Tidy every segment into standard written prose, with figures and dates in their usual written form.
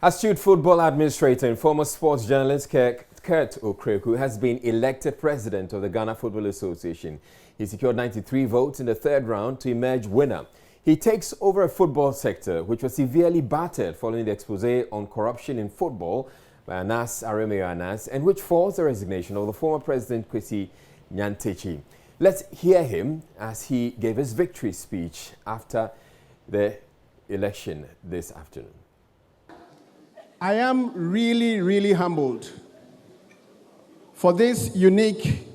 Astute football administrator and former sports journalist Kurt Okraku has been elected president of the Ghana Football Association. He secured 93 votes in the third round to emerge winner. He takes over a football sector which was severely battered following the expose on corruption in football by Anas Aremeo Anas, and which forced the resignation of the former president Kwesi Nyantakyi. Let's hear him as he gave his victory speech after the election this afternoon. I am really humbled for this unique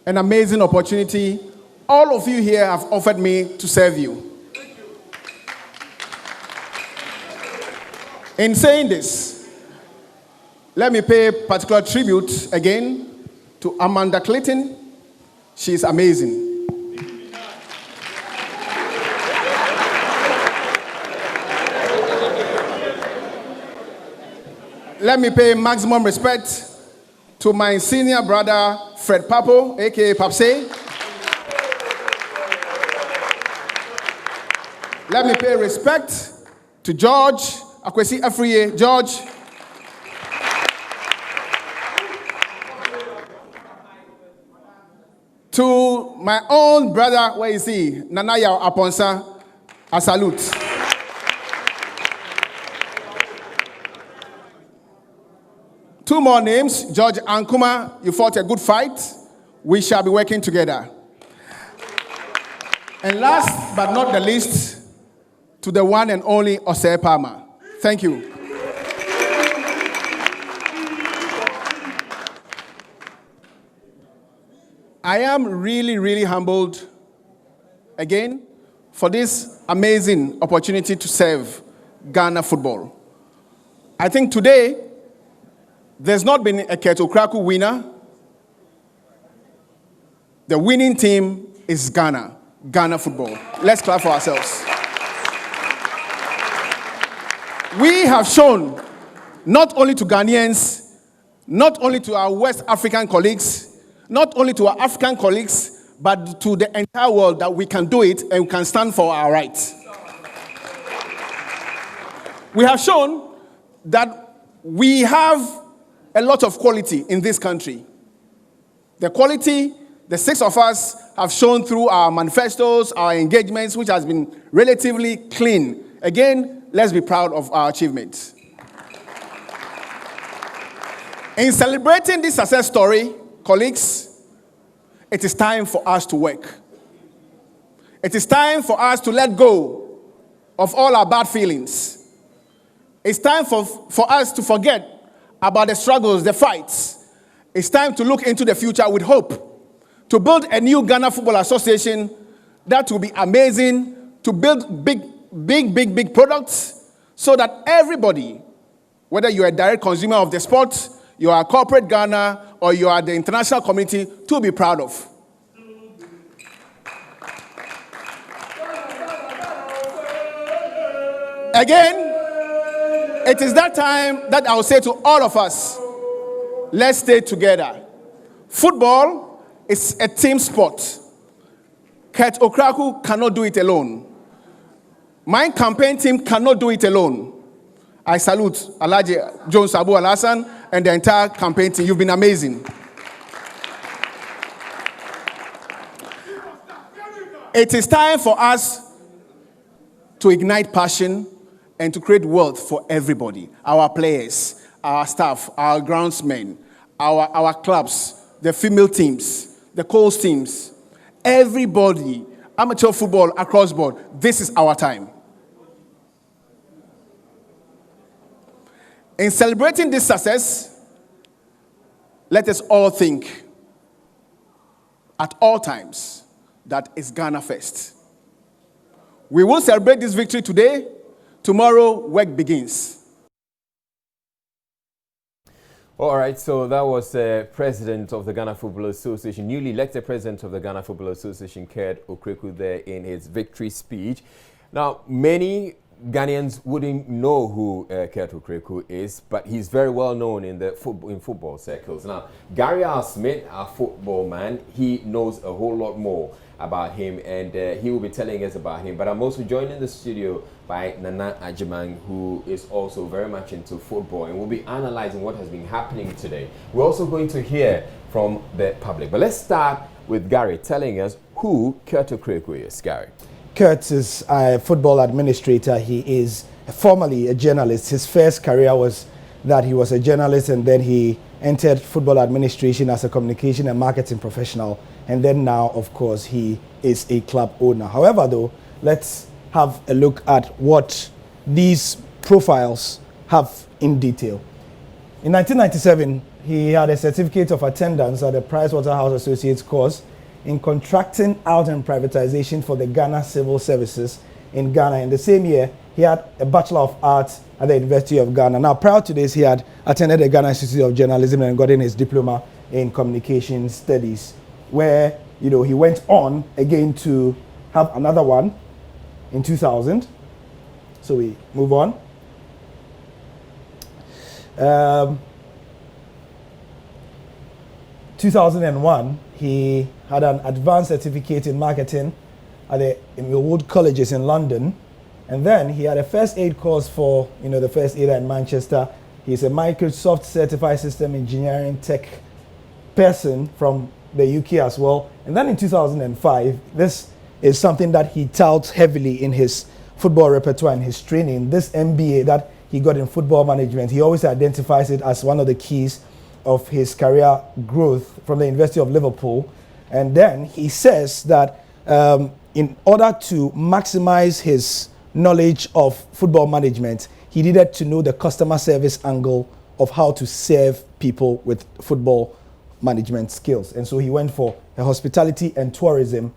and amazing opportunity all of you here have offered me to serve you. In saying this, let me pay particular tribute again to Amanda Clayton. She is amazing. Let me pay maximum respect to my senior brother, Fred Papo, aka Papse. Let me pay respect to George Akwesi Afriye. George. To my own brother, where is he? Nanaya Aponsa, a salute. Two more names, George Ankuma, you fought a good fight. We shall be working together. And last but not the least, to the one and only Osei Palmer. Thank you. I am really humbled again for this amazing opportunity to serve Ghana football. I think today, there's not been a Kurt Okraku winner. The winning team is Ghana football. Let's clap for ourselves. We have shown, not only to Ghanaians, not only to our West African colleagues, not only to our African colleagues, but to the entire world that we can do it and we can stand for our rights. We have shown that we have a lot of quality in this country. The quality, the six of us have shown through our manifestos, our engagements, which has been relatively clean. Again, let's be proud of our achievements. In celebrating this success story, colleagues, it is time for us to work. It is time for us to let go of all our bad feelings. It's time for us to forget about the struggles, the fights. It's time to look into the future with hope, to build a new Ghana Football Association that will be amazing, to build big products so that everybody, whether you're a direct consumer of the sport, you are a corporate Ghana, or you are the international community, to be proud of. Again, it is that time that I will say to all of us, let's stay together. Football is a team sport. Kurt Okraku cannot do it alone. My campaign team cannot do it alone. I salute Alhaji Jones Abu Alhassan and the entire campaign team. You've been amazing. It is time for us to ignite passion and to create wealth for everybody. Our players, our staff, our groundsmen, our clubs, the female teams, the coast teams, everybody, amateur football across board. This is our time. In celebrating this success, let us all think at all times that it's Ghana first. We will celebrate this victory today. Tomorrow, work begins. All right, so that was President of the Ghana Football Association, newly elected President of the Ghana Football Association, Kurt Okraku, there in his victory speech. Now, many Ghanaians wouldn't know who Kurt Okraku is, but he's very well known in the football circles. Now, Gary R. Smith, our football man, he knows a whole lot more. about him, and he will be telling us about him. But I'm also joined in the studio by Nana Ajimang, who is also very much into football, and we'll be analyzing what has been happening today. We're also going to hear from the public. But let's start with Gary telling us who Kurt Okraku is. Gary. Kurt is a football administrator. He is formerly a journalist. His first career was that he was a journalist, and then he entered football administration as a communication and marketing professional. And then now, of course, he is a club owner. However, though, let's have a look at what these profiles have in detail. In 1997, he had a certificate of attendance at the Pricewaterhouse Associates course in contracting out and privatization for the Ghana Civil Services in Ghana. In the same year, he had a Bachelor of Arts at the University of Ghana. Now, prior to this, he had attended the Ghana Institute of Journalism and gotten his diploma in communication studies, where he went on again to have another one in 2000. So we move on. 2001, he had an advanced certificate in marketing at the Wood Colleges in London. And then he had a first aid course for, the first aider in Manchester. He's a Microsoft certified system engineering tech person from the UK as well. And then in 2005, this is something that he touts heavily in his football repertoire and his training. This MBA that he got in football management, he always identifies it as one of the keys of his career growth from the University of Liverpool. And then he says that in order to maximize his knowledge of football management, he needed to know the customer service angle of how to serve people with football management skills. And so he went for a hospitality and tourism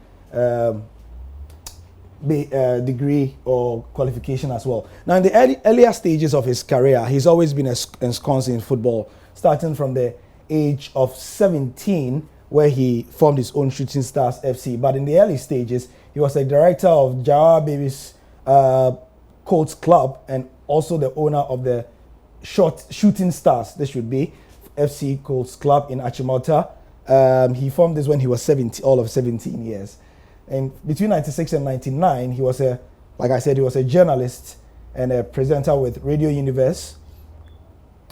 degree or qualification as well. Now, in the earlier stages of his career, he's always been ensconced in football, starting from the age of 17, where he formed his own Shooting Stars FC. But in the early stages, he was a director of Jawa Babies Colts Club and also the owner of the Shooting Stars, this should be, FC Colts Club in Achimota. He formed this when he was 17 years. And between 96 and 99, he was he was a journalist and a presenter with Radio Universe.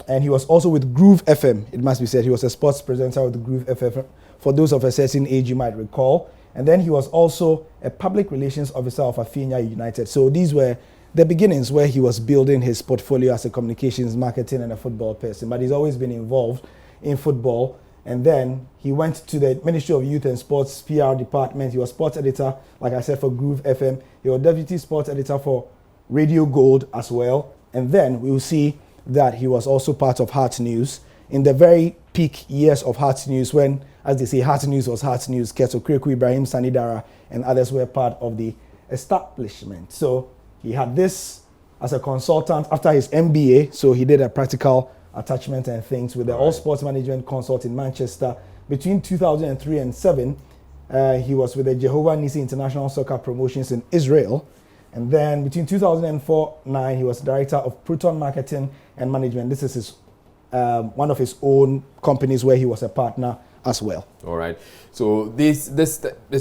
And he was also with Groove FM, it must be said. He was a sports presenter with Groove FM. For those of a certain age, you might recall. And then he was also a public relations officer of Afinia United. So these were the beginnings where he was building his portfolio as a communications, marketing, and a football person. But he's always been involved in football. And then he went to the Ministry of Youth and Sports PR department. He was sports editor, like I said, for Groove FM. He was deputy sports editor for Radio Gold as well. And then we will see that he was also part of Heart News in the very peak years of Heart News, when, as they say, Heart News was Heart News. Kurt Okraku, Ibrahim Sanidara, and others were part of the establishment. So he had this as a consultant after his MBA. So he did a practical attachment and things with the All Sports Management Consult in Manchester. Between 2003 and 7, he was with the Jehovah Nissi International Soccer Promotions in Israel. And then between 2004-9, he was director of Proton Marketing and Management. This is his, one of his own companies where he was a partner as well. All right. So this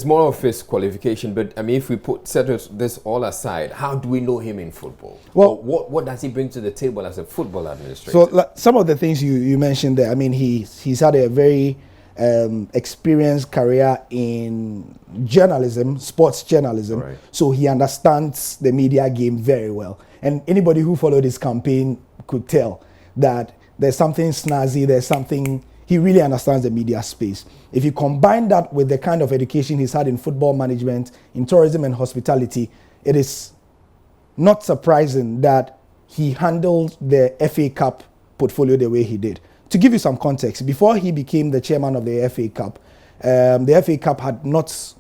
more of his qualification, but I mean, if we set this all aside, how do we know him in football? Well, what does he bring to the table as a football administrator? So some of the things you mentioned there, I mean, he's had a very experienced career in journalism, sports journalism. Right. So he understands the media game very well. And anybody who followed his campaign could tell that there's something snazzy, he really understands the media space. If you combine that with the kind of education he's had in football management, in tourism and hospitality, it is not surprising that he handled the FA Cup portfolio the way he did. To give you some context, before he became the chairman of the FA Cup, the FA Cup had not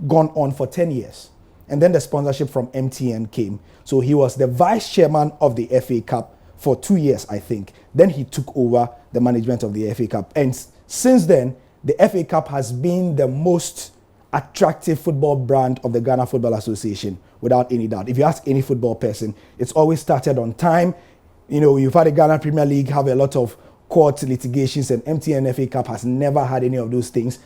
gone on for 10 years. And then the sponsorship from MTN came. So he was the vice chairman of the FA Cup for 2 years, I think. Then he took over the management of the FA Cup. And since then, the FA Cup has been the most attractive football brand of the Ghana Football Association, without any doubt. If you ask any football person, it's always started on time. You've had the Ghana Premier League have a lot of court litigations, and MTN FA Cup has never had any of those things.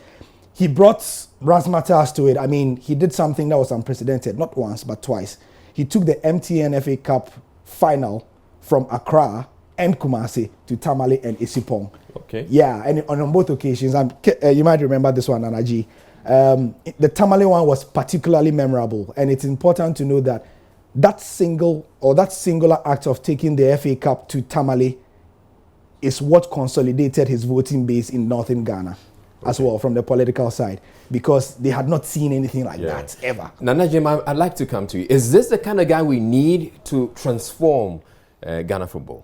he brought razzmatazz to it. I mean, he did something that was unprecedented, not once, but twice. He took the MTN FA Cup final from Accra and Kumasi to Tamale and Isipong. Okay. Yeah, and on both occasions, you might remember this one, Nanaji. The Tamale one was particularly memorable, and it's important to know that that singular act of taking the FA Cup to Tamale is what consolidated his voting base in northern Ghana as well from the political side, because they had not seen anything like that ever. Nana Jim, I'd like to come to you. Is this the kind of guy we need to transform Ghana football?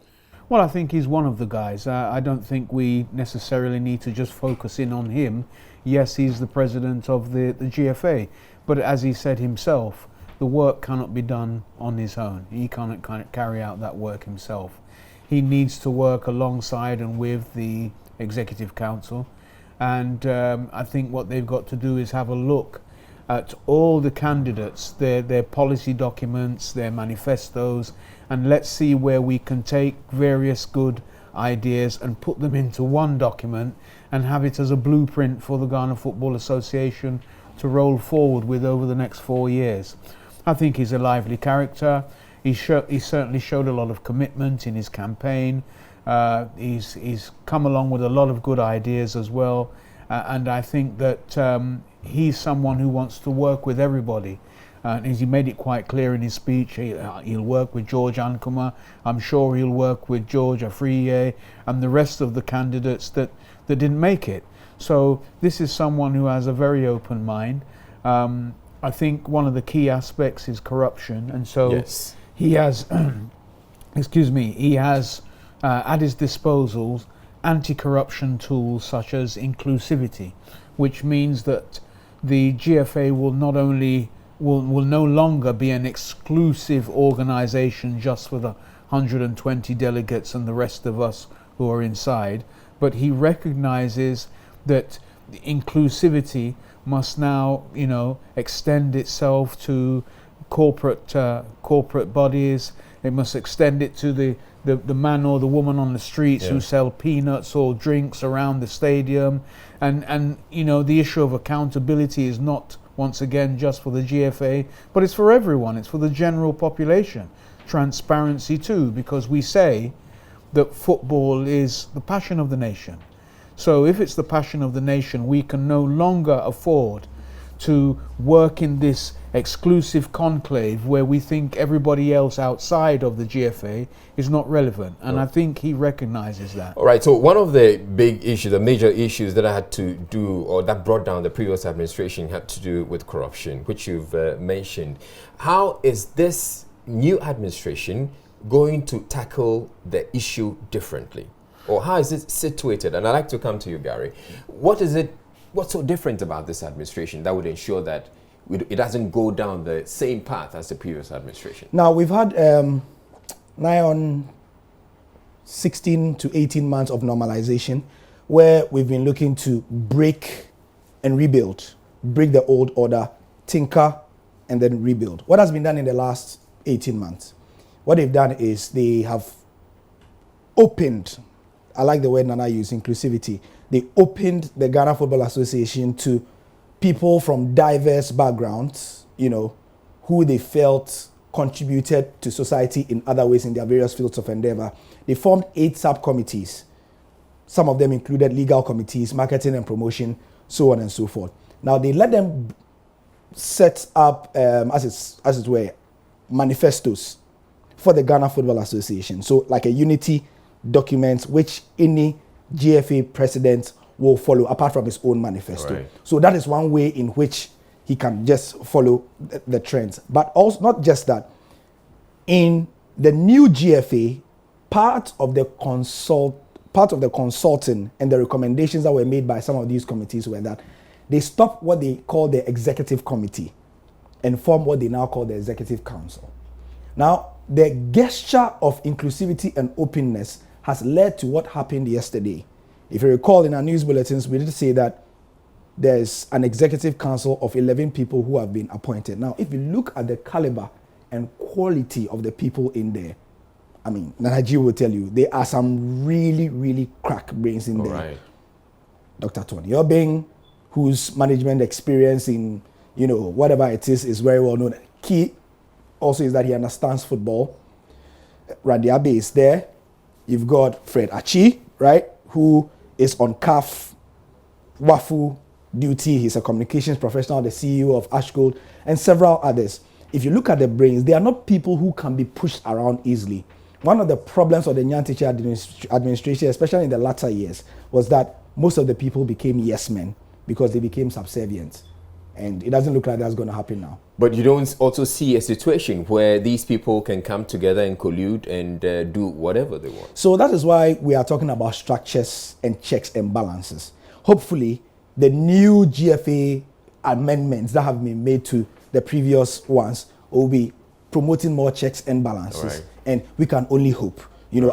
Well, I think he's one of the guys. I don't think we necessarily need to just focus in on him. Yes, he's the president of the GFA, but as he said himself, the work cannot be done on his own. He can't carry out that work himself. He needs to work alongside and with the Executive Council. And I think what they've got to do is have a look at all the candidates, their policy documents, their manifestos, and let's see where we can take various good ideas and put them into one document and have it as a blueprint for the Ghana Football Association to roll forward with over the next 4 years. I think he's a lively character. He certainly showed a lot of commitment in his campaign. He's come along with a lot of good ideas as well, and I think that he's someone who wants to work with everybody. And he made it quite clear in his speech, he'll work with George Ankuma. I'm sure he'll work with George Afriye and the rest of the candidates that didn't make it. So this is someone who has a very open mind. I think one of the key aspects is corruption, and so he has, he has at his disposal anti-corruption tools such as inclusivity, which means that the GFA will not only will no longer be an exclusive organization just for the 120 delegates and the rest of us who are inside, but he recognizes that inclusivity must now, extend itself to corporate bodies. It must extend it to the man or the woman on the streets who sell peanuts or drinks around the stadium. And the issue of accountability is not, once again, just for the GFA, but it's for everyone. It's for the general population. Transparency too, because we say that football is the passion of the nation. So if it's the passion of the nation, we can no longer afford to work in this exclusive conclave where we think everybody else outside of the GFA is not relevant. And I think he recognizes that. All right, so one of the big issues, the major issues that I had to do, or that brought down the previous administration, had to do with corruption, which you've mentioned. How is this new administration going to tackle the issue differently? Or how is it situated? And I'd like to come to you, Gary. What's so different about this administration that would ensure that it doesn't go down the same path as the previous administration? Now, we've had nigh on 16 to 18 months of normalization where we've been looking to break and rebuild, break the old order, tinker, and then rebuild. What has been done in the last 18 months? What they've done is they have opened, I like the word Nana used, inclusivity. They opened the Ghana Football Association to people from diverse backgrounds, who they felt contributed to society in other ways in their various fields of endeavor. They formed 8 subcommittees. Some of them included legal committees, marketing and promotion, so on and so forth. Now they let them set up, as it were, manifestos for the Ghana Football Association. So like a unity document which any GFA president will follow apart from his own manifesto. Right. So that is one way in which he can just follow the trends. But also not just that. In the new GFA, part of the consulting and the recommendations that were made by some of these committees were that they stopped what they call the executive committee and formed what they now call the executive council. Now, the gesture of inclusivity and openness has led to what happened yesterday. If you recall in our news bulletins, we did say that there's an executive council of 11 people who have been appointed. Now, if you look at the caliber and quality of the people in there, I mean, Nanaji will tell you, there are some really, really crack brains in there. Right. Dr. Tony Obeng, whose management experience in, whatever it is very well known. Key also is that he understands football. Randy Abe is there. You've got Fred Achi, right, who is on CAF WAFU duty. He's a communications professional, the CEO of Ashgold, and several others. If you look at the brains, they are not people who can be pushed around easily. One of the problems of the Nyantiche administration, especially in the latter years, was that most of the people became yes men because they became subservient. And it doesn't look like that's going to happen now. But you don't also see a situation where these people can come together and collude and do whatever they want. So that is why we are talking about structures and checks and balances. Hopefully, the new GFA amendments that have been made to the previous ones will be promoting more checks and balances. Right. And we can only hope.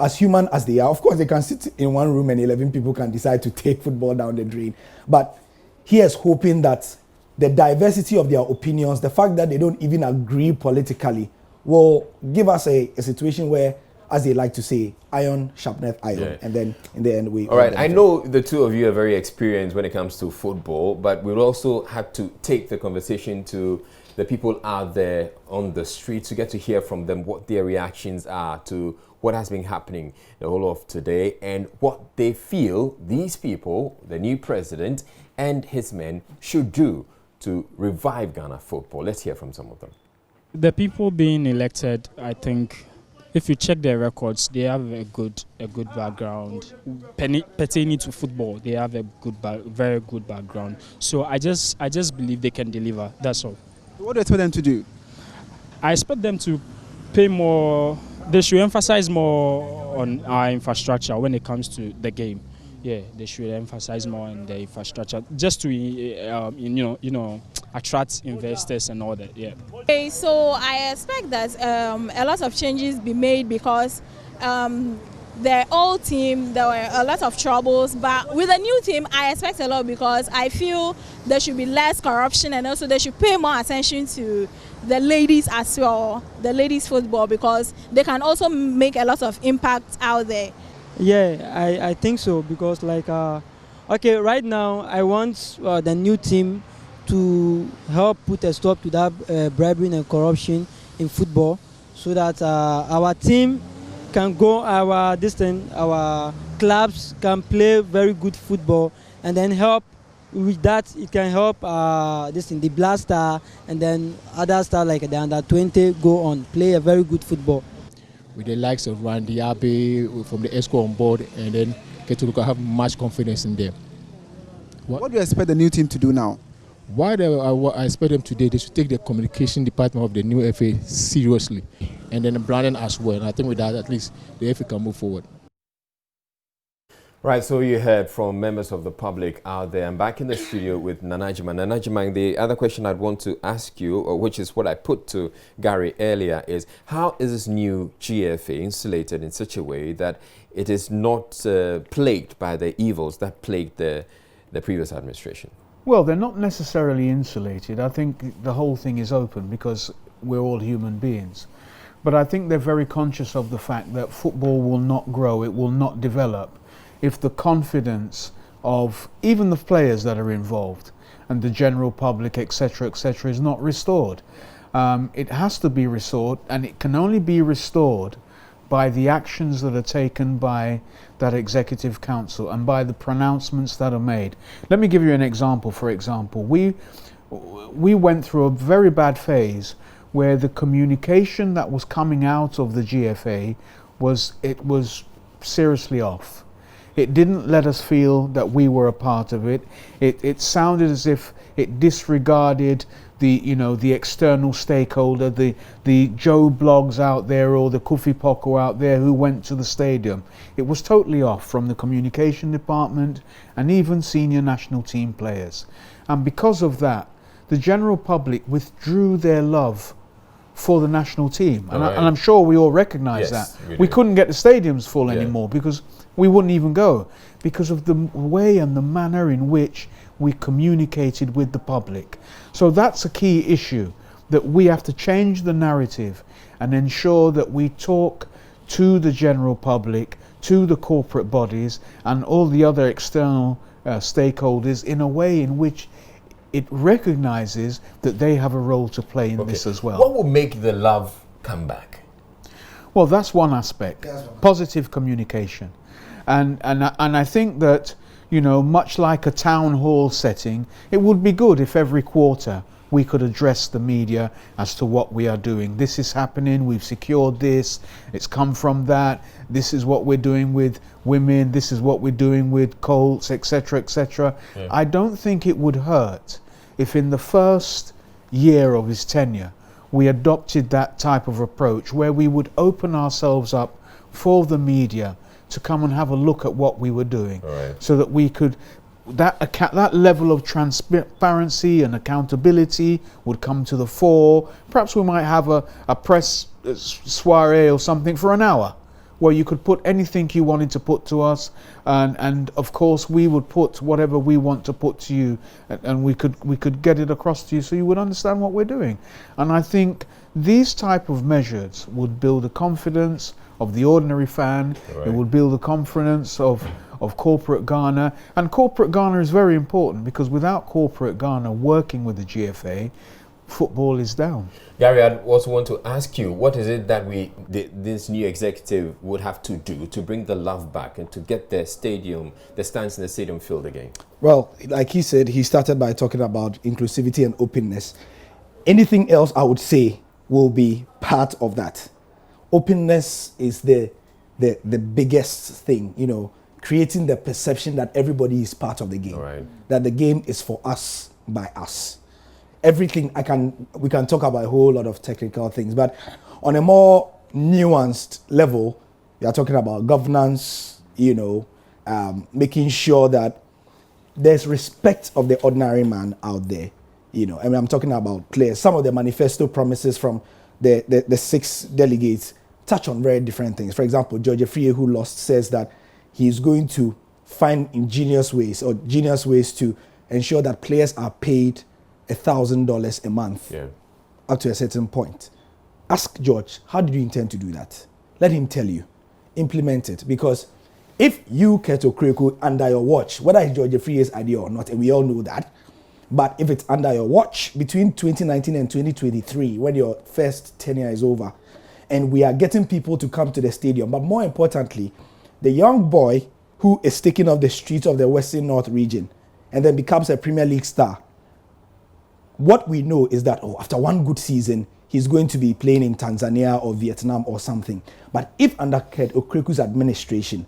As human as they are, of course, they can sit in one room and 11 people can decide to take football down the drain. But here's hoping that the diversity of their opinions, the fact that they don't even agree politically, will give us a situation where, as they like to say, iron sharpeneth iron. Yeah. And then in the end, we... All right, I know the two of you are very experienced when it comes to football, but we'll also have to take the conversation to the people out there on the streets to get to hear from them what their reactions are to what has been happening the whole of today and what they feel these people, the new president and his men, should do to revive Ghana football. Let's hear from some of them. The people being elected, I think, if you check their records, they have a good background. Pertaining to football, they have a very good background. So I just believe they can deliver. That's all. What do you expect them to do? I expect them to pay more. They should emphasize more on our infrastructure when it comes to the game. Yeah, they should emphasize more on the infrastructure just to attract investors and all that. Yeah. Okay, so I expect that a lot of changes be made because the old team there were a lot of troubles, but with the new team I expect a lot because I feel there should be less corruption and also they should pay more attention to the ladies as well, the ladies football, because they can also make a lot of impact out there. Yeah, I think so because okay, right now I want the new team to help put a stop to that bribery and corruption in football so that our team can go, our clubs can play very good football and then help with that. It can help the Blaster and then other stars like the under 20 go on, play a very good football. With the likes of Randy Abe from the ESCO on board, and then get to have much confidence in them. What do you expect the new team to do now? What I expect them today, they should take the communication department of the new FA seriously, and then branding as well. And I think with that, at least the FA can move forward. Right, so you heard from members of the public out there. I'm back in the studio with Nanajima. Nanajima, the other question I'd want to ask you, or which is what I put to Gary earlier, is how is this new GFA insulated in such a way that it is not plagued by the evils that plagued the previous administration? Well, they're not necessarily insulated. I think the whole thing is open because we're all human beings. But I think they're very conscious of the fact that football will not grow, it will not develop if the confidence of even the players that are involved and the general public, etc., is not restored. It has to be restored, and it can only be restored by the actions that are taken by that executive council and by the pronouncements that are made. Let me give you an example. For example, we went through a very bad phase where the communication that was coming out of the GFA was seriously off. It didn't let us feel that we were a part of it. It sounded as if it disregarded the external stakeholder, the Joe Blogs out there or the Kofi Poko out there who went to the stadium. It was totally off from the communication department and even senior national team players. And because of that, the general public withdrew their love for the national team. And I'm sure we all recognize that. We couldn't get the stadiums full anymore because we wouldn't even go because of the way and the manner in which we communicated with the public. So that's a key issue, that we have to change the narrative and ensure that we talk to the general public, to the corporate bodies and all the other external stakeholders in a way in which it recognizes that they have a role to play in this as well. What will make the love come back? Well, that's one aspect, positive communication. And I think that, you know, much like a town hall setting, it would be good if every quarter we could address the media as to what we are doing. This is happening, we've secured this, it's come from that, this is what we're doing with women, this is what we're doing with Colts, etc., etc. Yeah. I don't think it would hurt if in the first year of his tenure we adopted that type of approach where we would open ourselves up for the media to come and have a look at what we were doing, so that we could, that level of transparency and accountability would come to the fore. Perhaps we might have a press soiree or something for an hour where you could put anything you wanted to put to us, and of course we would put whatever we want to put to you, and we could get it across to you so you would understand what we're doing. And I think these type of measures would build the confidence of the ordinary fan. It would build the confidence of corporate Ghana. And corporate Ghana is very important, because without corporate Ghana working with the GFA, football is down. Gary, I also want to ask you, what is it that this new executive would have to do to bring the love back and to get the stands in the stadium filled again? Well, like he said, he started by talking about inclusivity and openness. Anything else I would say will be part of that. Openness is the biggest thing, you know, creating the perception that everybody is part of the game, that the game is for us, by us. Everything we can talk about a whole lot of technical things, but on a more nuanced level, we are talking about governance, you know, making sure that there's respect of the ordinary man out there, you know. I mean, I'm talking about players. Some of the manifesto promises from the 6 delegates touch on very different things. For example, George Afriyie, who lost, says that he's going to find genius ways to ensure that players are paid $1,000 a month up to a certain point. Ask George, how did you intend to do that? Let him tell you. Implement it. Because if you, Kurt Okraku, under your watch, whether it's George Afriyie's idea or not, and we all know that, but if it's under your watch between 2019 and 2023, when your first tenure is over, and we are getting people to come to the stadium, but more importantly, the young boy who is taking off the streets of the Western North region and then becomes a Premier League star, what we know is that, after one good season, he's going to be playing in Tanzania or Vietnam or something. But if under Kurt Okraku's administration,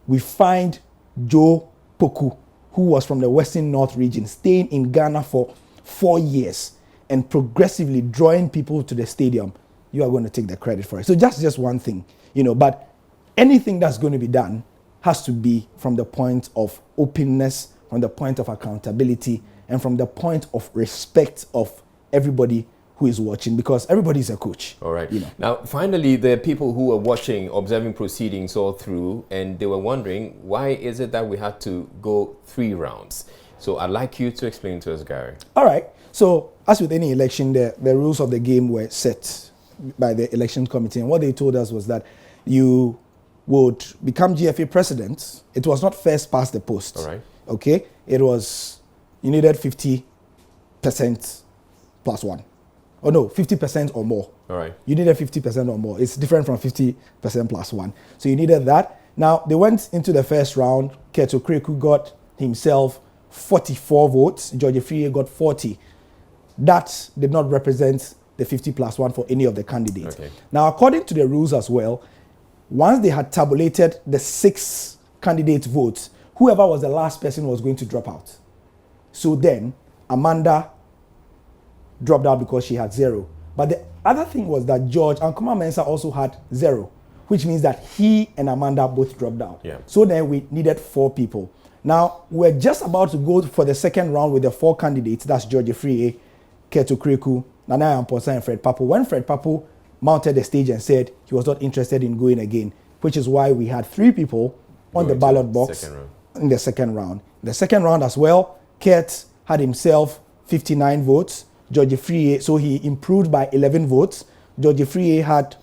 we find Joe Poku, who was from the Western North region, staying in Ghana for 4 years and progressively drawing people to the stadium, you are going to take the credit for it. So just one thing, you know, but anything that's going to be done has to be from the point of openness, from the point of accountability, and from the point of respect of everybody who is watching, because everybody is a coach. All right. You know. Now, finally, there are people who were watching, observing proceedings all through, and they were wondering, why is it that we had to go 3 rounds? So I'd like you to explain to us, Gary. All right. So as with any election, the rules of the game were set by the election committee. And what they told us was that you would become GFA president. It was not first past the post. All right. Okay. It was, you needed 50% plus 1. Oh no, 50% or more. All right. You needed 50% or more. It's different from 50% plus 1. So you needed that. Now, they went into the first round. Kurt Okraku got himself 44 votes. George Afriyie got 40. That did not represent the 50 plus 1 for any of the candidates. Okay. Now, according to the rules as well, once they had tabulated the 6 candidates' votes, whoever was the last person was going to drop out. So then, Amanda dropped out because she had 0. But the other thing was that George and Kuma Mensah also had 0, which means that he and Amanda both dropped out. Yeah. So then we needed 4 people. Now, we're just about to go for the second round with the 4 candidates. That's George Afriyie, Kurt Okraku, Nana Amposa, and Fred Papo. When Fred Papo mounted the stage and said he was not interested in going again, which is why we had 3 people on the ballot box in the second round. In the second round as well, Kurt had himself 59 votes. George Afriyie, so he improved by 11 votes. George Afriyie had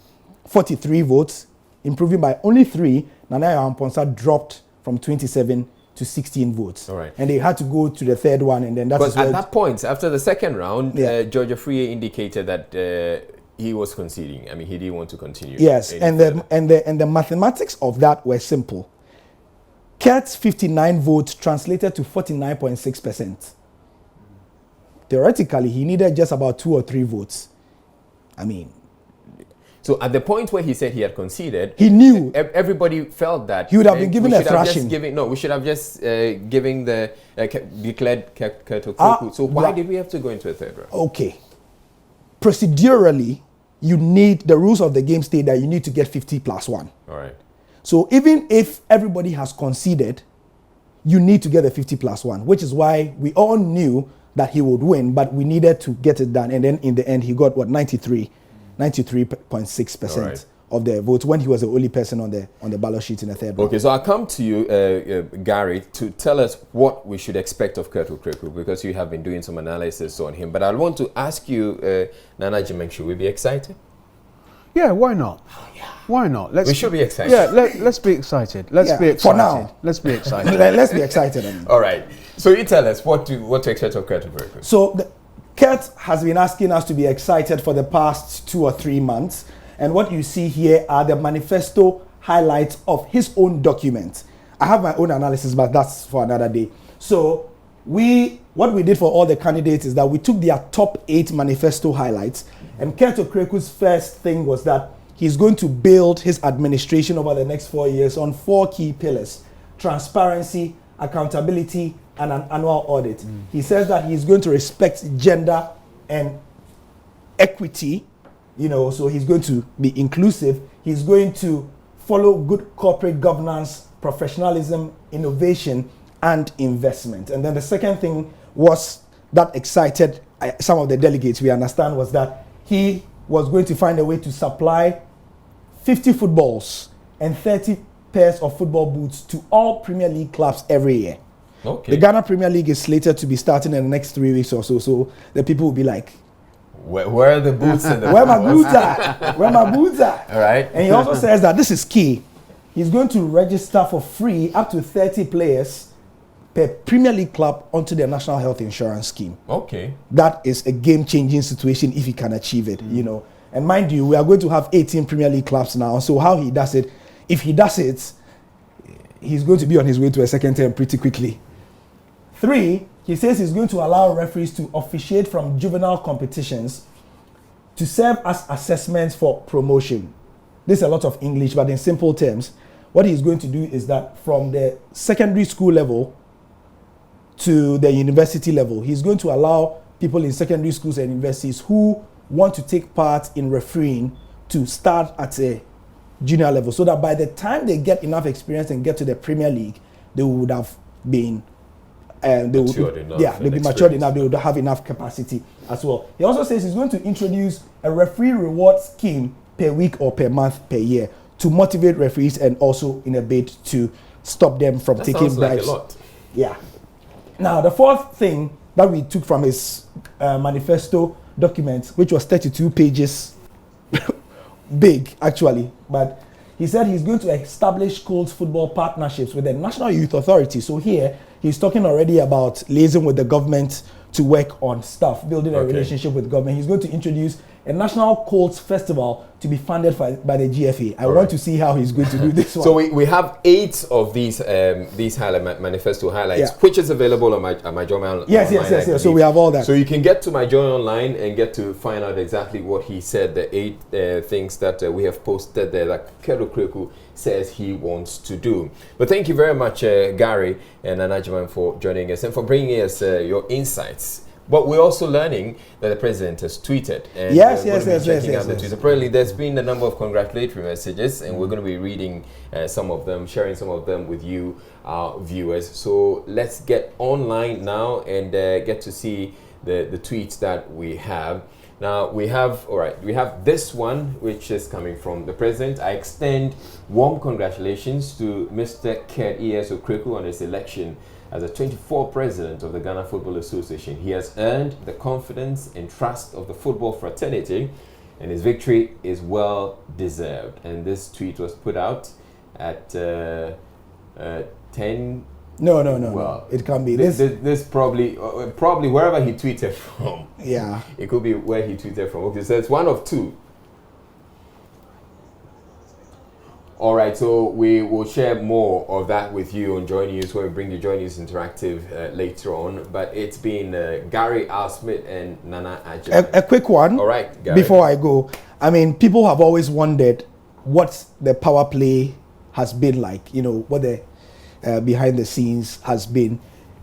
43 votes, improving by only 3. Nana Amposa dropped from 27 to 16 votes. All right. And they had to go to the third one, and then that is But where at that point, after the second round, Yeah. George Afriyie indicated that he was conceding. I mean, he didn't want to continue. Yes, any and further. the mathematics of that were simple. Kurt's 59 votes translated to 49.6%. Theoretically, he needed just about 2 or 3 votes. I mean, So at the point where he said he had conceded, he knew everybody felt that he would have been given a thrashing. We should have just given the declared Kurt Okraku. So why did we have to go into a third round? Okay. Procedurally, you need, the rules of the game state that you need to get 50 plus 1. All right. So even if everybody has conceded, you need to get the 50 plus 1, which is why we all knew that he would win, but we needed to get it done. And then in the end, he got, 93.6% Right. of the votes when he was the only person on the ballot sheet in the third round. Okay, so I'll come to you, Gary, to tell us what we should expect of Kurt Okraku, because you have been doing some analysis on him. But I want to ask you, Nana Jimek, should we be excited? Yeah, why not? Why not? We should be excited. Yeah, let's be excited. Let's be excited. For now. Let's be excited. Let's be excited. I mean. All right. So you tell us what to expect of Kurt Okraku. So Kurt has been asking us to be excited for the past 2 or 3 months. And what you see here are the manifesto highlights of his own document. I have my own analysis, but that's for another day. So what we did for all the candidates is that we took their top 8 manifesto highlights. And Kurt Okraku's first thing was that he's going to build his administration over the next 4 years on 4 key pillars: transparency, accountability, and an annual audit. He says that he's going to respect gender and equity, so he's going to be inclusive. He's going to follow good corporate governance, professionalism, innovation, and investment. And then the second thing was that excited some of the delegates, we understand, was that he was going to find a way to supply 50 footballs and 30 pairs of football boots to all Premier League clubs every year. Okay. The Ghana Premier League is slated to be starting in the next 3 weeks or so, so the people will be like, where are the boots and the where my boots at? Where my boots at? All right. And he also says that this is key. He's going to register for free up to 30 players per Premier League club onto the National Health Insurance Scheme. Okay. That is a game-changing situation if he can achieve it, And mind you, we are going to have 18 Premier League clubs now. So how he does it, if he does it, he's going to be on his way to a second term pretty quickly. 3, he says he's going to allow referees to officiate from juvenile competitions to serve as assessments for promotion. This is a lot of English, but in simple terms, what he's going to do is that from the secondary school level to the university level, he's going to allow people in secondary schools and universities who want to take part in refereeing to start at a junior level, so that by the time they get enough experience and get to the Premier League, they would have been they'll be matured enough, they would have enough capacity as well. He also says he's going to introduce a referee reward scheme per week or per month per year to motivate referees, and also in a bid to stop them from taking bribes. Like a lot. Yeah. Now, the fourth thing that we took from his manifesto document, which was 32 pages big, actually, but he said he's going to establish schools football partnerships with the National Youth Authority. So here, he's talking already about liaising with the government to work on stuff, building a relationship with government. He's going to introduce a National Colts Festival to be funded by the GFA. I want to see how he's going to do this one. So we have 8 of these manifesto highlights, which is available on my Joy Online. Yes. So we have all that. So you can get to my Joy Online and get to find out exactly what he said, the 8 things that we have posted there that Kurt Okraku says he wants to do. But thank you very much, Gary and Anajiman, for joining us and for bringing us your insights. But we're also learning that the president has tweeted. And yes. Apparently, there's been a number of congratulatory messages, and we're going to be reading some of them, sharing some of them with you, our viewers. So let's get online now and get to see the tweets that we have. Now we have this one, which is coming from the president. I extend warm congratulations to Mr. Kurt E.S. Okraku on his election as the 24th president of the Ghana Football Association. He has earned the confidence and trust of the football fraternity, and his victory is well deserved. And this tweet was put out at 10 No. Well, It can be this probably wherever he tweeted from. Yeah. It could be where he tweeted from. Okay, so it's one of two. All right, so we will share more of that with you on Joy News, where we bring you Joy News Interactive later on. But it's been Gary Asthma and Nana Ajay. A quick one. All right, Gary. Before I go, I mean, people have always wondered what the power play has been like, you know, what the behind the scenes has been.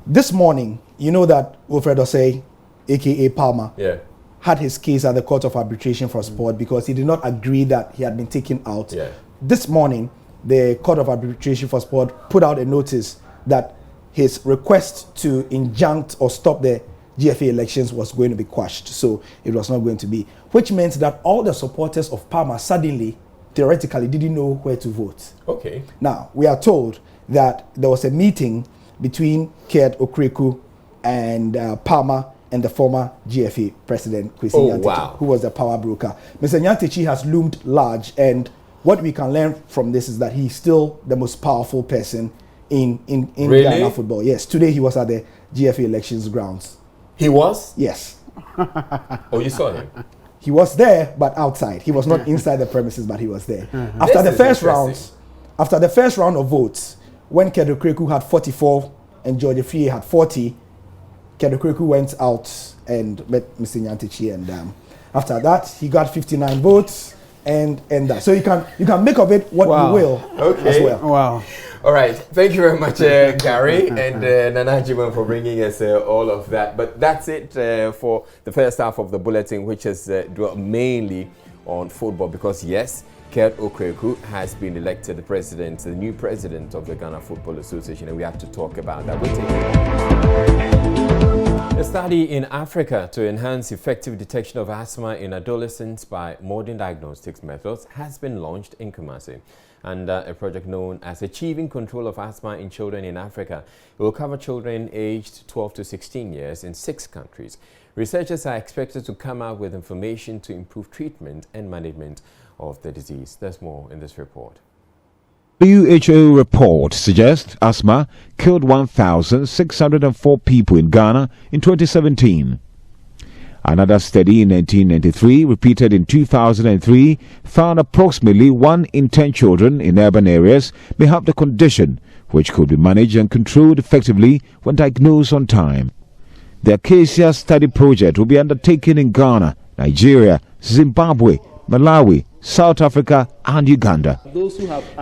This morning, you know that Wilfred Osei, aka Palmer, had his case at the Court of Arbitration for Sport because he did not agree that he had been taken out. Yeah. This morning, the Court of Arbitration for Sport put out a notice that his request to injunct or stop the GFA elections was going to be quashed. So it was not going to be, which meant that all the supporters of Palmer suddenly, theoretically, didn't know where to vote. Okay. Now, we are told that there was a meeting between Kurt Okraku and Palmer and the former GFA president, Kwesi Nyantakyi, who was the power broker. Mr. Nyantakyi has loomed large, and what we can learn from this is that he's still the most powerful person in really? Ghana football. Yes, today he was at the GFA elections grounds. He was? Yes. Oh, you saw him? He was there, but outside. He was not inside the premises, but he was there. After the first round of votes, when Kurt Okraku had 44 and George Efie had 40, Kurt Okraku went out and met Mr. Nyantakyi, and after that he got 59 votes. And that, so you can make of it what you will as well. Wow. All right, thank you very much, Gary and Nana Jiman, for bringing us all of that. But that's it for the first half of the bulletin, which is dwelt mainly on football, because yes, Kurt Okraku has been elected the new president of the Ghana Football Association, and we have to talk about that. We'll take it. A study in Africa to enhance effective detection of asthma in adolescents by modern diagnostics methods has been launched in Kumasi. And a project known as Achieving Control of Asthma in Children in Africa will cover children aged 12 to 16 years in 6 countries. Researchers are expected to come out with information to improve treatment and management of the disease. There's more in this report. WHO report suggests asthma killed 1,604 people in Ghana in 2017. Another study in 1993, repeated in 2003, found approximately 1 in 10 children in urban areas may have the condition, which could be managed and controlled effectively when diagnosed on time. The Acacia study project will be undertaken in Ghana, Nigeria, Zimbabwe, Malawi, South Africa and Uganda.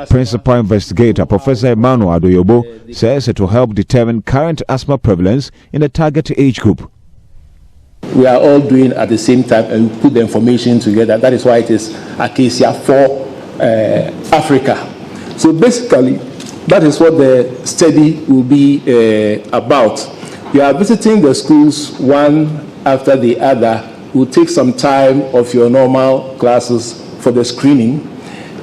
Principal investigator Professor Emmanuel Adoyobo says it will help determine current asthma prevalence in the target age group. We are all doing at the same time and we put the information together. That is why it is Acacia for Africa. So basically, that is what the study will be about. We are visiting the schools one after the other. We'll take some time of your normal classes for the screening,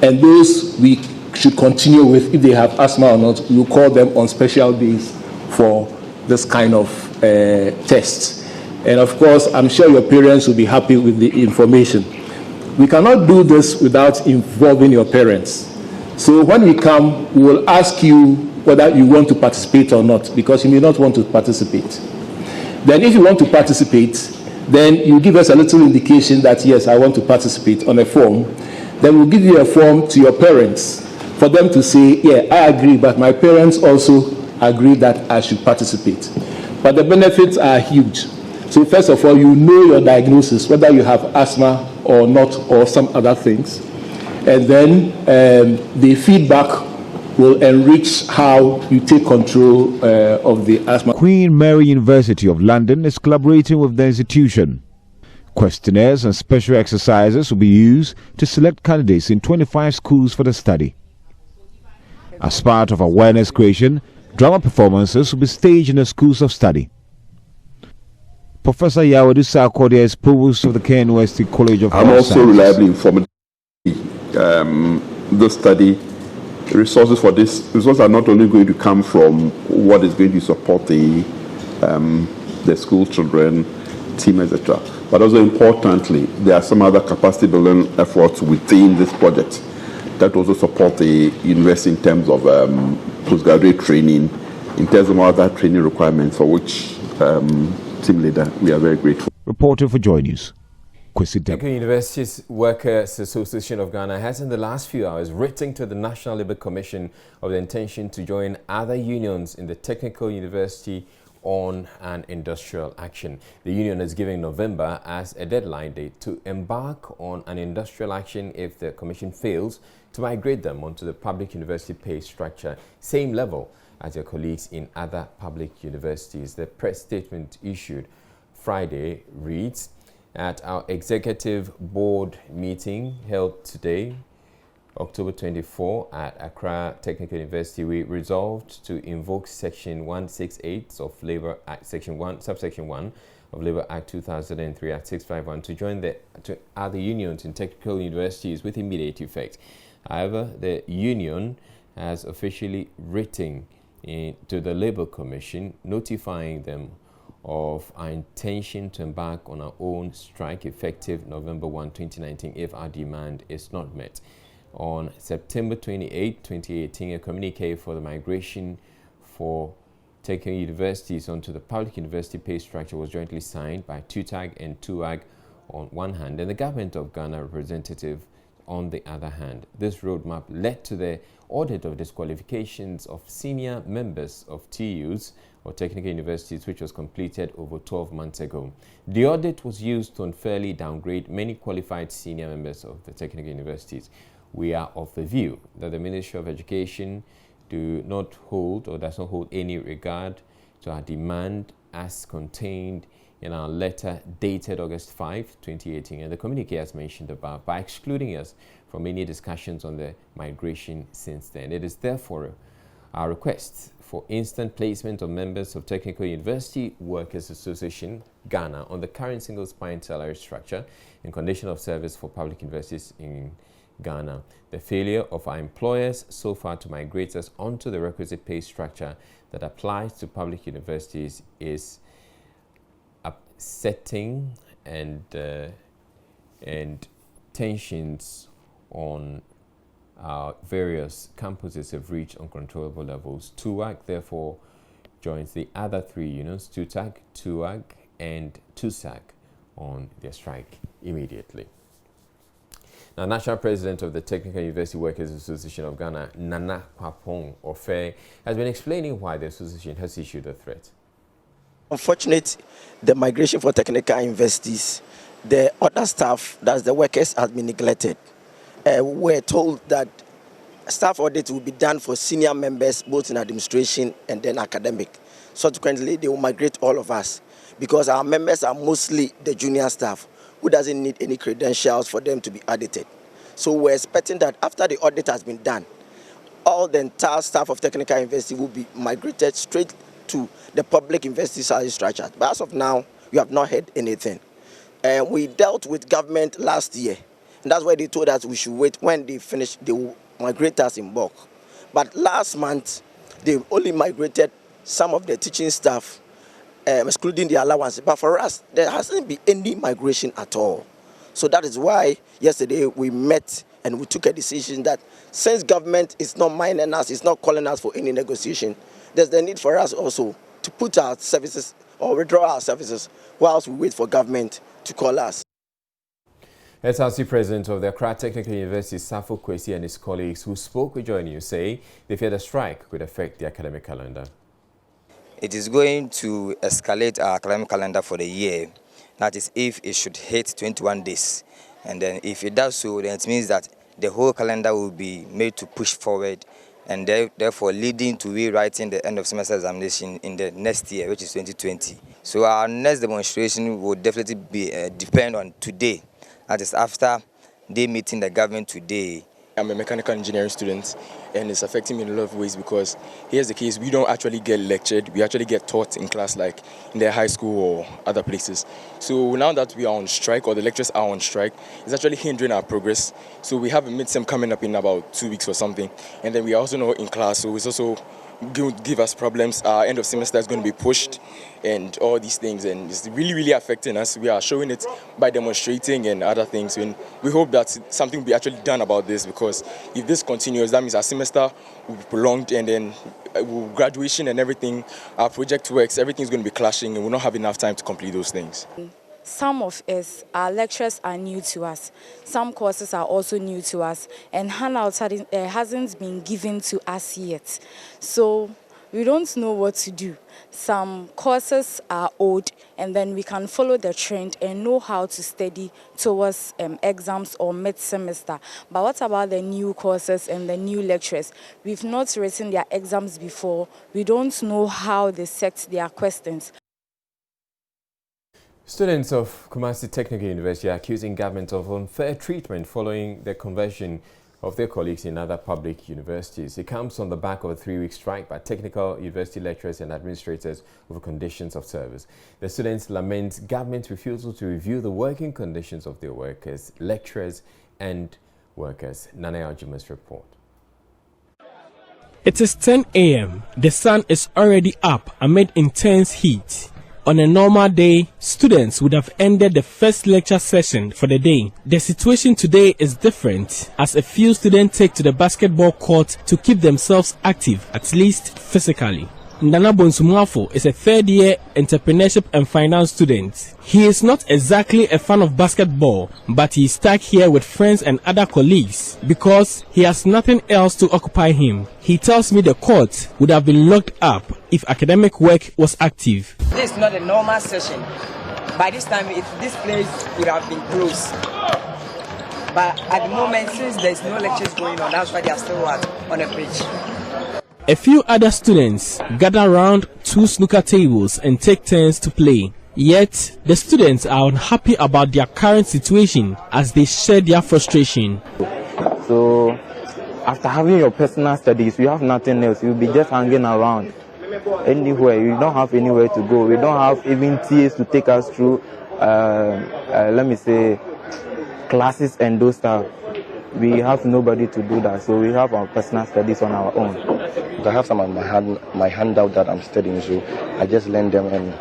and those we should continue with. If they have asthma or not, we'll call them on special days for this kind of tests. And of course, I'm sure your parents will be happy with the information. We cannot do this without involving your parents. So when we come, we will ask you whether you want to participate or not, because you may not want to participate. Then if you want to participate, then you give us a little indication that, yes, I want to participate on a form. Then we'll give you a form to your parents for them to say, yeah, I agree, but my parents also agree that I should participate. But the benefits are huge. So first of all, you know your diagnosis, whether you have asthma or not, or some other things. And then the feedback will enrich how you take control of the asthma. Queen Mary University of London is collaborating with the institution. Questionnaires and special exercises will be used to select candidates in 25 schools for the study. As part of awareness creation, drama performances will be staged in the schools of study. Professor Yawadu Sarkodia is provost of the KNUST College of Health Sciences. I'm also reliably informed this study. Resources for this resources are not only going to come from what is going to support the school children, team, etc., but also importantly, there are some other capacity building efforts within this project that also support the university in terms of postgraduate training in terms of other training requirements, for which team leader, we are very grateful. Reporter for Joy News. Technical Universities Workers Association of Ghana has in the last few hours written to the National Labour Commission of the intention to join other unions in the Technical University on an industrial action. The union is giving November as a deadline date to embark on an industrial action if the commission fails to migrate them onto the public university pay structure, same level as their colleagues in other public universities. The press statement issued Friday reads, "At our executive board meeting held today, October 24, at Accra Technical University, we resolved to invoke Section 168 of Labour Act, Subsection 1 of Labour Act 2003 Act 651 to join the other unions in technical universities with immediate effect." However, the union has officially written to the Labour Commission notifying them of our intention to embark on our own strike effective November 1, 2019 if our demand is not met. On September 28, 2018, a communique for the migration for technical universities onto the public university pay structure was jointly signed by TUTAG and TUAG on one hand and the Government of Ghana representative on the other hand. This roadmap led to the audit of disqualifications of senior members of TUs or technical universities, which was completed over 12 months ago. The audit was used to unfairly downgrade many qualified senior members of the technical universities. We are of the view that the Ministry of Education does not hold any regard to our demand as contained in our letter dated August 5, 2018, and the communique as mentioned above, by excluding us from any discussions on the migration since then. It is therefore our request for instant placement of members of Technical University Workers Association, Ghana, on the current single spine salary structure in condition of service for public universities in Ghana. The failure of our employers so far to migrate us onto the requisite pay structure that applies to public universities is upsetting, and tensions on our various campuses have reached uncontrollable levels. TUAG therefore joins the other three unions, TUTAG, TUAG, and TUSAG, on their strike immediately. Now, National President of the Technical University Workers Association of Ghana, Nana Kwapong Ofe, has been explaining why the association has issued a threat. Unfortunately, the migration for technical universities, the other staff, that's the workers, has been neglected. We're told that staff audit will be done for senior members, both in administration and then academic. Subsequently, they will migrate all of us because our members are mostly the junior staff who doesn't need any credentials for them to be audited. So we're expecting that after the audit has been done, all the entire staff of technical university will be migrated straight to the public university salary structure. But as of now, we have not heard anything. We dealt with government last year, and that's why they told us we should wait. When they finish, they will migrate us in bulk. But last month, they only migrated some of the teaching staff, excluding the allowance. But for us, there hasn't been any migration at all. So that is why yesterday we met and we took a decision that since government is not minding us, it's not calling us for any negotiation, there's the need for us also to put our services or withdraw our services whilst we wait for government to call us. SRC President of the Accra Technical University, Safo Kwesi, and his colleagues who spoke with Joy News say they fear the strike could affect the academic calendar. It is going to escalate our academic calendar for the year. That is, if it should hit 21 days. And then if it does so, then it means that the whole calendar will be made to push forward, and therefore leading to rewriting the end of semester examination in the next year, which is 2020. So our next demonstration will definitely be depend on today. That is after they meeting the government today. I'm a mechanical engineering student, and it's affecting me in a lot of ways because here's the case: we don't actually get lectured, we actually get taught in class like in the high school or other places. So now that we are on strike, or the lecturers are on strike, it's actually hindering our progress. So we have a midterm coming up in about 2 weeks or something, and then we are also not in class, so it's also give us problems. Our end of semester is going to be pushed and all these things, and it's really, really affecting us. We are showing it by demonstrating and other things, and we hope that something will be actually done about this, because if this continues, that means our semester will be prolonged, and then graduation and everything, our project works, everything's going to be clashing, and we'll not have enough time to complete those things. Some of us, our lectures are new to us. Some courses are also new to us, and handouts hasn't been given to us yet. So we don't know what to do. Some courses are old, and then we can follow the trend and know how to study towards exams or mid-semester. But what about the new courses and the new lecturers? We've not written their exams before. We don't know how they set their questions. Students of Kumasi Technical University are accusing government of unfair treatment following the conversion of their colleagues in other public universities. It comes on the back of a 3-week strike by technical university lecturers and administrators over conditions of service. The students lament government's refusal to review the working conditions of their workers, lecturers and workers. Nana Aljima's report. It is 10 a.m. The sun is already up amid intense heat. On a normal day, students would have ended the first lecture session for the day. The situation today is different, as a few students take to the basketball court to keep themselves active, at least physically. Nana Bonsumuafo is a third-year entrepreneurship and finance student. He is not exactly a fan of basketball, but he is stuck here with friends and other colleagues because he has nothing else to occupy him. He tells me the court would have been locked up if academic work was active. This is not a normal session. By this time, this place would have been closed. But at the moment, since there is no lectures going on, that's why they are still on a pitch. A few other students gather around 2 snooker tables and take turns to play. Yet, the students are unhappy about their current situation as they share their frustration. So, after having your personal studies, you have nothing else. You'll be just hanging around anywhere. You don't have anywhere to go. We don't have even TAs to take us through, let me say, classes and those stuff. We have nobody to do that, so we have our personal studies on our own. I have some on my handout that I'm studying, so I just learn them and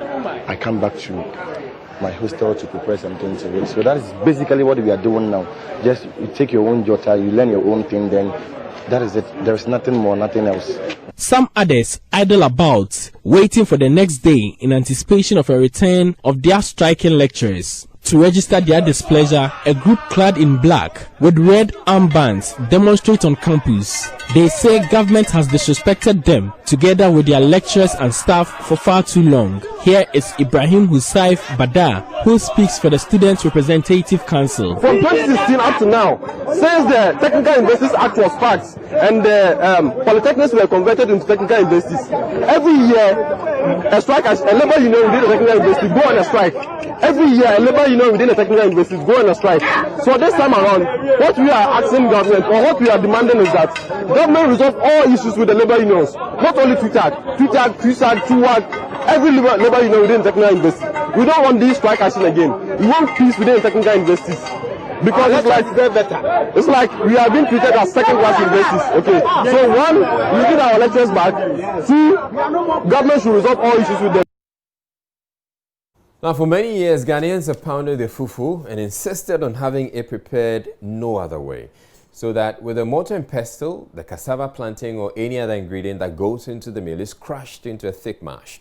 I come back to my hostel to prepare something to read. So that is basically what we are doing now. Just you take your own jota, you learn your own thing, then that is it. There is nothing more, nothing else. Some others idle about, waiting for the next day in anticipation of a return of their striking lecturers. To register their displeasure, a group clad in black with red armbands demonstrate on campus. They say government has disrespected them together with their lecturers and staff for far too long. Here is Ibrahim Hussaif Badar, who speaks for the Students' Representative Council. From 2016 up to now, since the Technical Universities Act was passed and the polytechnics were converted into technical universities, every year a strike, a labor union within the technical university go on a strike. Every year a labor union within the technical universities go on a strike. So this time around, what we are asking government, or what we are demanding, is that government resolve all issues with the labor unions, not only TUWAG, every labor union within the technical university. We don't want this strike action again. We want peace within the technical universities. Because it's like we are being treated as second-class universities. Okay, so one, we get our lectures back. 2, government should resolve all issues with them. Now, for many years, Ghanaians have pounded the fufu and insisted on having it prepared no other way. So that with a mortar and pestle, the cassava plantain or any other ingredient that goes into the meal is crushed into a thick mash.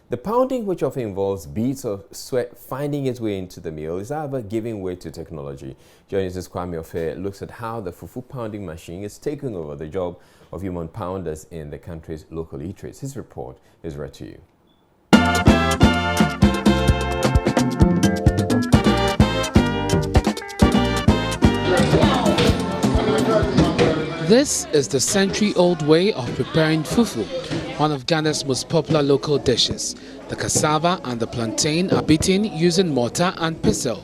The pounding, which often involves beads of sweat finding its way into the meal, is however giving way to technology. Joining us, Kwame Ofe looks at how the fufu pounding machine is taking over the job of human pounders in the country's local eateries. His report is read to you. This is the century-old way of preparing fufu, one of Ghana's most popular local dishes. The cassava and the plantain are beaten using mortar and pestle.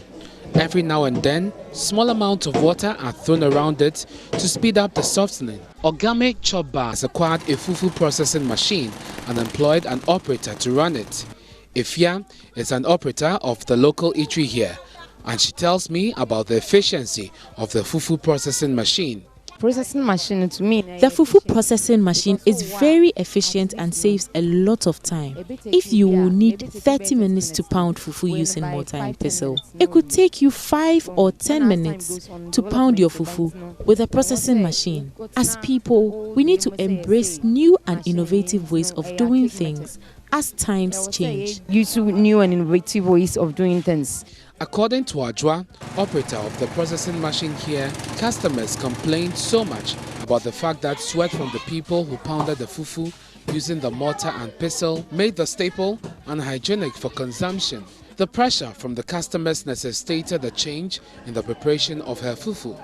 Every now and then, small amounts of water are thrown around it to speed up the softening. Ogame Chopba has acquired a fufu processing machine and employed an operator to run it. Ifya is an operator of the local eatery here, and she tells me about the efficiency of the fufu processing machine. processing machine to me. The fufu processing machine is very efficient and saves a lot of time. If you will need 30 minutes to pound fufu using mortar and pestle, it could take you 5 or 10 minutes to pound your fufu with a processing machine. As people, we need to embrace new and innovative ways of doing things as times change. Use new and innovative ways of doing things. According to Ajwa, operator of the processing machine here, customers complained so much about the fact that sweat from the people who pounded the fufu using the mortar and pestle made the staple unhygienic for consumption. The pressure from the customers necessitated a change in the preparation of her fufu.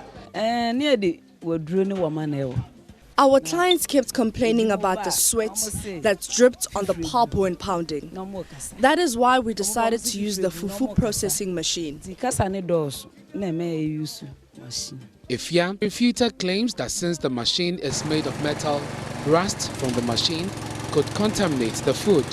Our clients kept complaining about the sweat that dripped on the pulp when pounding. That is why we decided to use the fufu processing machine. Ifya refuted claims that since the machine is made of metal, rust from the machine could contaminate the food.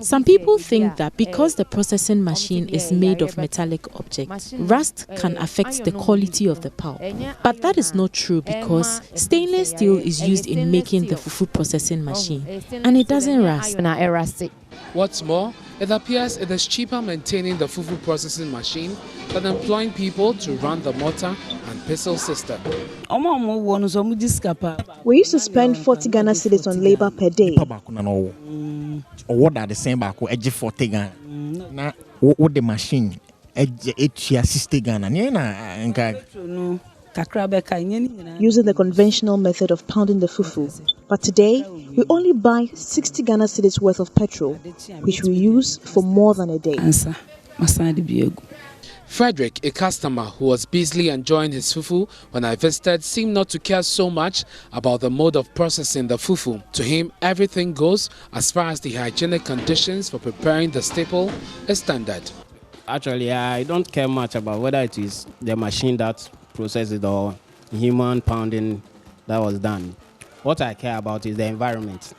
Some people think that because the processing machine is made of metallic objects, rust can affect the quality of the pulp. But that is not true because stainless steel is used in making the fufu processing machine and it doesn't rust. What's more, it appears it is cheaper maintaining the fufu processing machine than employing people to run the mortar and pestle system. We used to spend 40 Ghana cedis on labor per day. What are the same back 40 Ghana? Now, what the machine? 60 Ghana. Using the conventional method of pounding the fufu. But today, we only buy 60 Ghana cedis worth of petrol, which we use for more than a day. Frederick, a customer who was busily enjoying his fufu when I visited, seemed not to care so much about the mode of processing the fufu. To him, everything goes as far as the hygienic conditions for preparing the staple is standard. Actually, I don't care much about whether it is the machine that processes it or human pounding that was done. What I care about is the environment.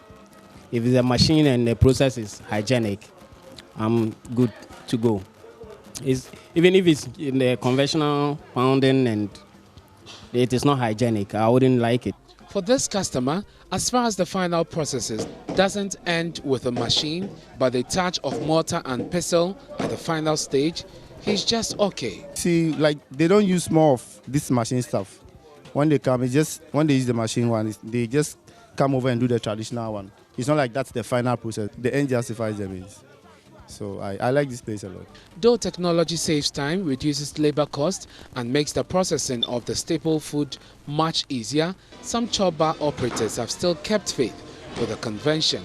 If it's a machine and the process is hygienic, I'm good to go. Even if it's in the conventional pounding and it is not hygienic, I wouldn't like it. For this customer, as far as the final processes doesn't end with a machine, but the touch of mortar and pestle at the final stage, he's just okay. See, like they don't use more of this machine stuff. When they come, it's just when they use the machine one, they just come over and do the traditional one. It's not like that's the final process. The end justifies the means. So I like this place a lot. Though technology saves time, reduces labor cost, and makes the processing of the staple food much easier, some chop bar operators have still kept faith with the convention.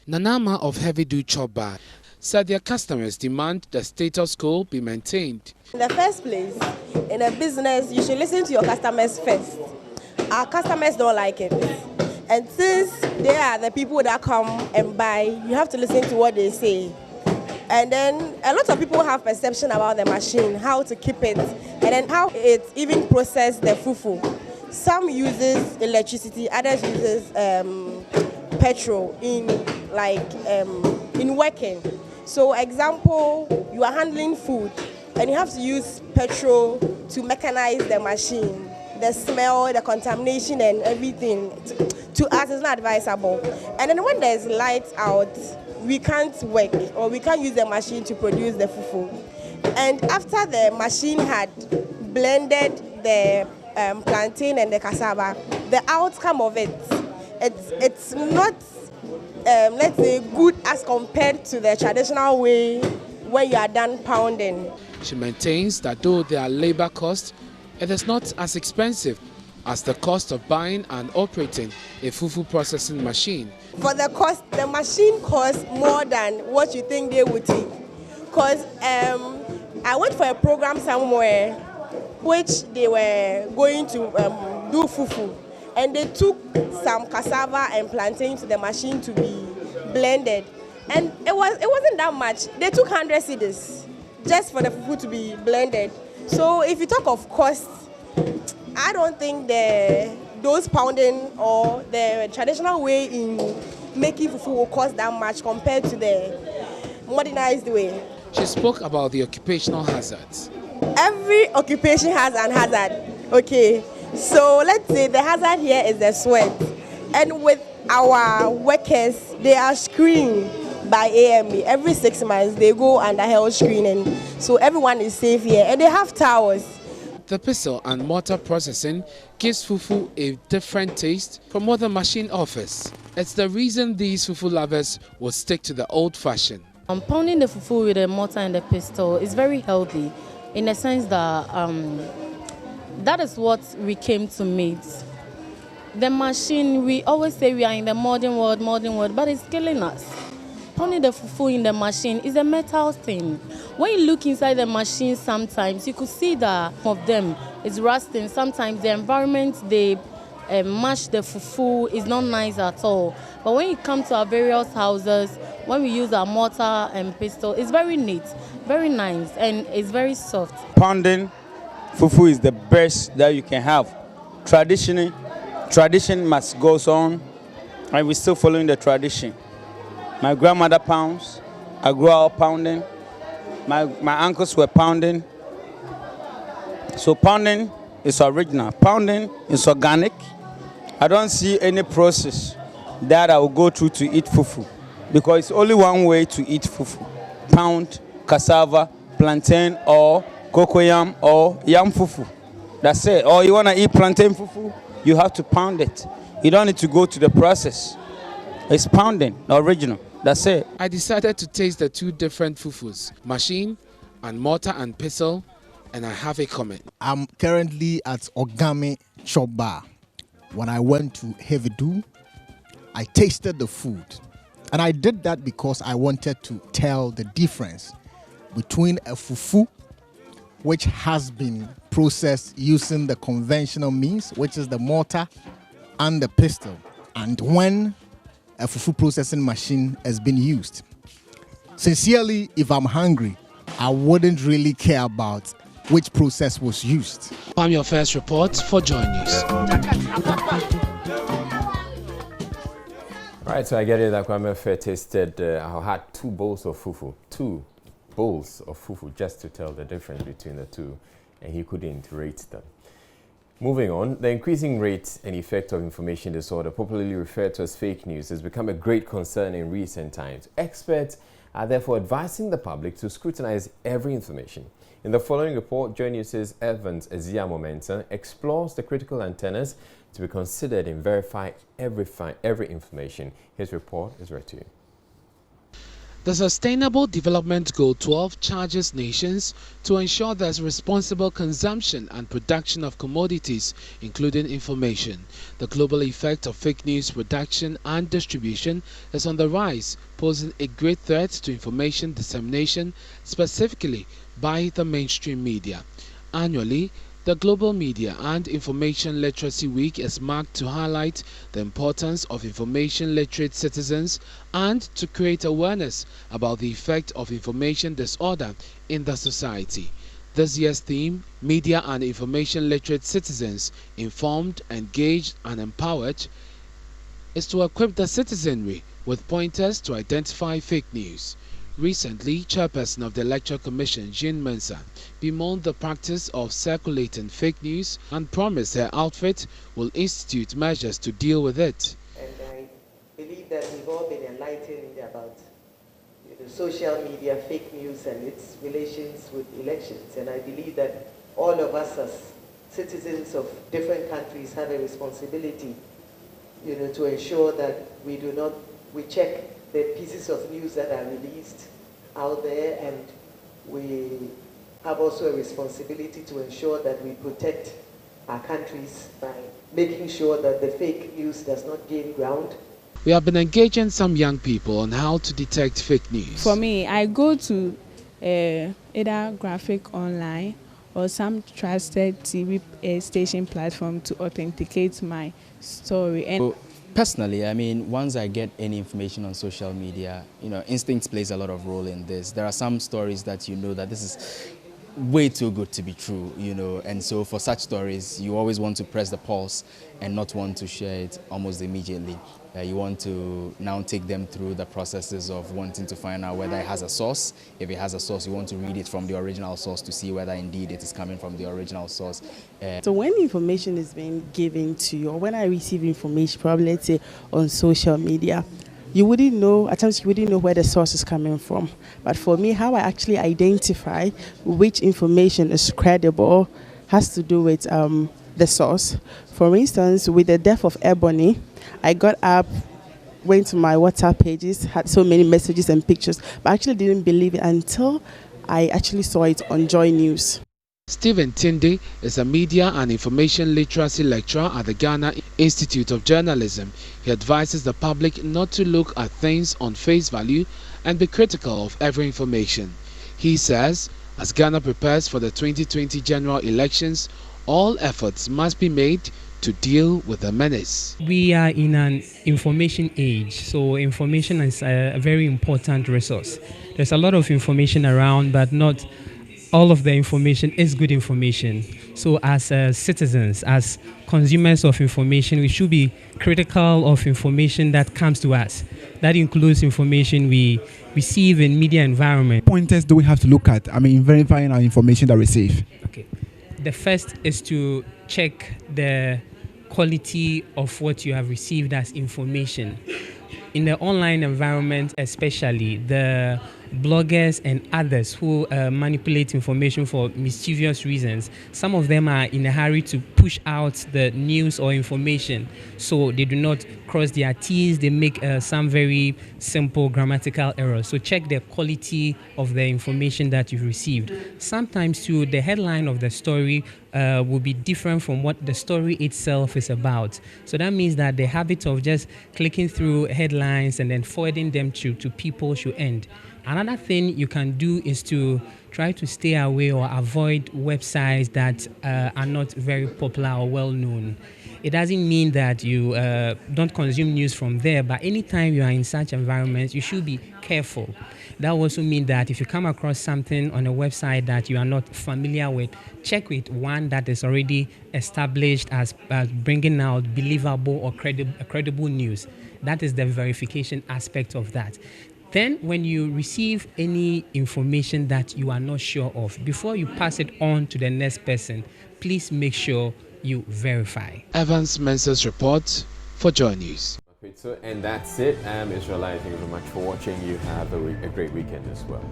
Nanama of Heavy Do Chop Bar said their customers demand the status quo be maintained. In the first place, in a business, you should listen to your customers first. Our customers don't like it. And since they are the people that come and buy, you have to listen to what they say. And then a lot of people have perception about the machine, how to keep it, and then how it even processes the fufu. Some uses electricity, others uses petrol in working. So example, you are handling food and you have to use petrol to mechanize the machine. The smell, the contamination and everything, to us is not advisable. And then when there's lights out, we can't work or we can't use the machine to produce the fufu. And after the machine had blended the plantain and the cassava, the outcome of it's not, let's say, good as compared to the traditional way when you are done pounding. She maintains that though there are labor costs, it is not as expensive as the cost of buying and operating a fufu processing machine. For the cost, the machine costs more than what you think they would take. Because I went for a program somewhere which they were going to do fufu. And they took some cassava and plantain to the machine to be blended. And it wasn't that much. They took 100 cedis just for the fufu to be blended. So if you talk of cost, I don't think those pounding or the traditional way in making fufu will cost that much compared to the modernized way. She spoke about the occupational hazards. Every occupation has an hazard, okay? So let's say the hazard here is the sweat. And with our workers, they are screened by AME. Every 6 months, they go under health screening. So everyone is safe here. And they have towers. The pestle and mortar processing gives fufu a different taste from what the machine offers. It's the reason these fufu lovers will stick to the old fashion. Pounding the fufu with the mortar and the pestle is very healthy in the sense that that is what we came to meet. The machine, we always say we are in the modern world, but it's killing us. Pounding the fufu in the machine is a metal thing. When you look inside the machine sometimes, you could see that some of them is rusting. Sometimes the environment they mash the fufu is not nice at all. But when you come to our various houses, when we use our mortar and pestle, it's very neat, very nice, and it's very soft. Pounding fufu is the best that you can have. Tradition must go on, and we're still following the tradition. My grandmother pounds, I grew up pounding, my uncles were pounding. So pounding is original, pounding is organic. I don't see any process that I will go through to eat fufu, because it's only one way to eat fufu. Pound cassava, plantain, or cocoyam, or yam fufu. That's it. Or you want to eat plantain fufu, you have to pound it. You don't need to go to the process. It's pounding, original. That's it. I decided to taste the two different fufus, machine and mortar and pestle, and I have a comment. I'm currently at Ogame Chop Bar. When I went to Hevedu, I tasted the food. And I did that because I wanted to tell the difference between a fufu, which has been processed using the conventional means, which is the mortar and the pestle, and when a fufu processing machine has been used. Sincerely, if I'm hungry, I wouldn't really care about which process was used. I'm your first report for Joy News. Right, so I get it that Kwame Fair tasted, I had 2 bowls of fufu. 2 bowls of fufu just to tell the difference between the two, and he couldn't rate them. Moving on, the increasing rate and effect of information disorder, popularly referred to as fake news, has become a great concern in recent times. Experts are therefore advising the public to scrutinize every information. In the following report, Joy News' Evans Eziamomenta explores the critical antennas to be considered in verifying every information. His report is read to you. The Sustainable Development Goal 12 charges nations to ensure there's responsible consumption and production of commodities, including information. The global effect of fake news production and distribution is on the rise, posing a great threat to information dissemination, specifically by the mainstream media. Annually, the Global Media and Information Literacy Week is marked to highlight the importance of information literate citizens and to create awareness about the effect of information disorder in the society. This year's theme, Media and Information Literate Citizens, Informed, Engaged and Empowered, is to equip the citizenry with pointers to identify fake news. Recently, Chairperson of the Electoral Commission, Jean Mensah, bemoaned the practice of circulating fake news and promised her outfit will institute measures to deal with it. And I believe that we've all been enlightened about social media, fake news, and its relations with elections. And I believe that all of us as citizens of different countries have a responsibility, to ensure that we check the pieces of news that are released out there, and we have also a responsibility to ensure that we protect our countries by making sure that the fake news does not gain ground. We have been engaging some young people on how to detect fake news. For me, I go to either Graphic Online or some trusted TV station platform to authenticate my story. And personally, I mean, once I get any information on social media, instinct plays a lot of role in this. There are some stories that that this is way too good to be true, you know. And so for such stories, you always want to press the pause and not want to share it almost immediately. You want to now take them through the processes of wanting to find out whether it has a source. If it has a source, you want to read it from the original source to see whether indeed it is coming from the original source. So when information is being given to you, or when I receive information, probably let's say on social media, you wouldn't know, at times you wouldn't know where the source is coming from. But for me, how I actually identify which information is credible has to do with the source. For instance, with the death of Ebony, I got up, went to my WhatsApp pages, had so many messages and pictures, but I actually didn't believe it until I actually saw it on Joy News. Stephen Tinde is a media and information literacy lecturer at the Ghana Institute of Journalism. He advises the public not to look at things on face value and be critical of every information. He says, as Ghana prepares for the 2020 general elections, all efforts must be made to deal with the menace. We are in an information age, so information is a very important resource. There's a lot of information around, but not all of the information is good information. So as citizens, as consumers of information, we should be critical of information that comes to us. That includes information we receive in media environment. Pointers do we have to look at, in verifying our information that we receive? Okay. The first is to check the quality of what you have received as information. In the online environment especially, the bloggers and others who manipulate information for mischievous reasons, some of them are in a hurry to push out the news or information, so they do not cross their T's, they make some very simple grammatical errors. So check the quality of the information that you've received. Sometimes too, the headline of the story will be different from what the story itself is about. So that means that the habit of just clicking through headlines and then forwarding them to people should end. Another thing you can do is to try to stay away or avoid websites that are not very popular or well known. It doesn't mean that you don't consume news from there, but anytime you are in such environments, you should be careful. That also means that if you come across something on a website that you are not familiar with, check with one that is already established as bringing out believable or credible news. That is the verification aspect of that. Then when you receive any information that you are not sure of, before you pass it on to the next person, please make sure you verify. Evans Mensah's report for Joy News. So, and that's it. I'm Israelite. Thank you very much for watching. You have a great weekend as well.